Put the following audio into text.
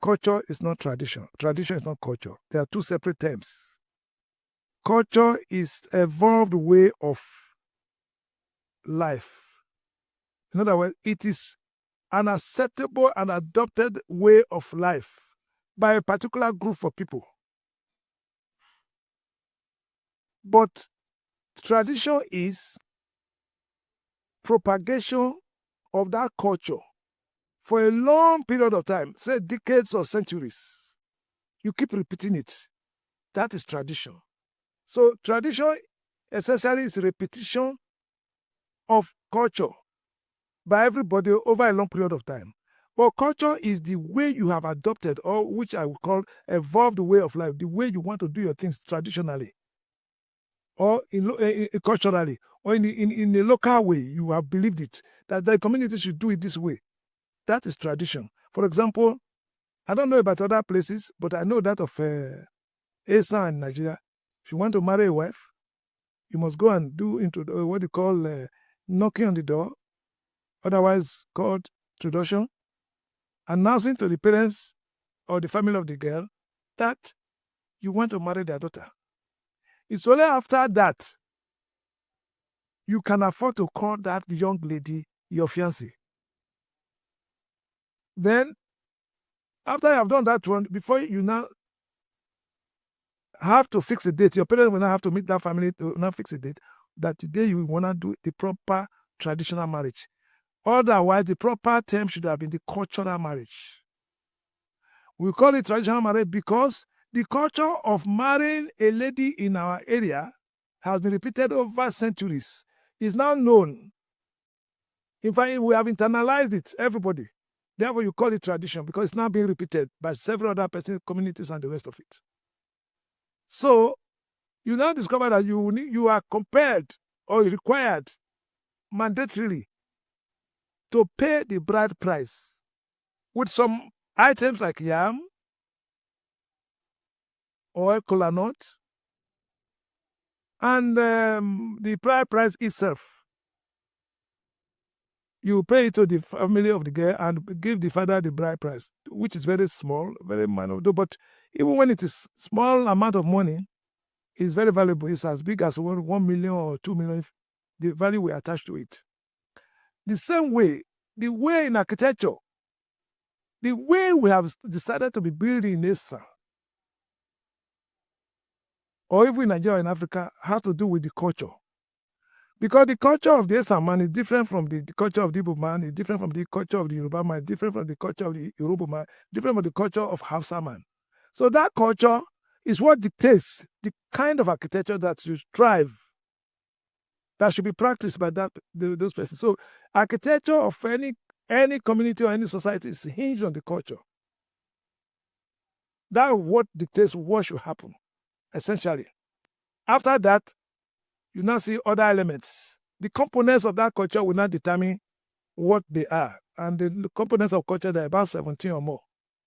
Culture is not tradition. Tradition is not culture. They are two separate terms. Culture is evolved way of life. In other words, it is an acceptable and adopted way of life by a particular group of people. But tradition is propagation of that culture for a long period of time, say decades or centuries. You keep repeating it. That is tradition. So tradition essentially is a repetition of culture by everybody over a long period of time. But culture is the way you have adopted, or which I would call evolved way of life, the way you want to do your things traditionally, or culturally, or in a local way. You have believed it, that the community should do it this way. That is tradition. For example, I don't know about other places, but I know that of Asa in Nigeria. If you want to marry a wife, you must go and do into what you call knocking on the door, otherwise called introduction, announcing to the parents or the family of the girl that you want to marry their daughter. It's only after that you can afford to call that young lady your fiancée. Then, after you have done that one, before you now have to fix a date, your parents will now have to meet that family to now fix a date, that today you want to do the proper traditional marriage. Otherwise, the proper term should have been the cultural marriage. We call it traditional marriage because the culture of marrying a lady in our area has been repeated over centuries. It's now known. In fact, we have internalized it, everybody. Therefore, you call it tradition because it's now being repeated by several other persons, communities, and the rest of it. So, you now discover that you are compelled or required mandatorily to pay the bride price with some items like yam or kola nut and the bride price itself. You pay it to the family of the girl and give the father the bride price, which is very small, very minor. But even when it is small amount of money, it's very valuable. It's as big as 1 million or 2 million, the value we attach to it. The same way, the way in architecture, the way we have decided to be building in Esa, or even in Nigeria and Africa, has to do with the culture. Because the culture of the Esa man is different from the culture of the Igbo man, is different from the culture of the Yoruba man, different from the culture of the Yoruba man, different from the culture of Hausa man. So that culture is what dictates the kind of architecture that should thrive, that should be practiced by those persons. So architecture of any community or any society is hinged on the culture. That is what dictates what should happen, essentially. After that, you now see other elements. The components of that culture will now determine what they are. And the components of culture, there are about 17 or more.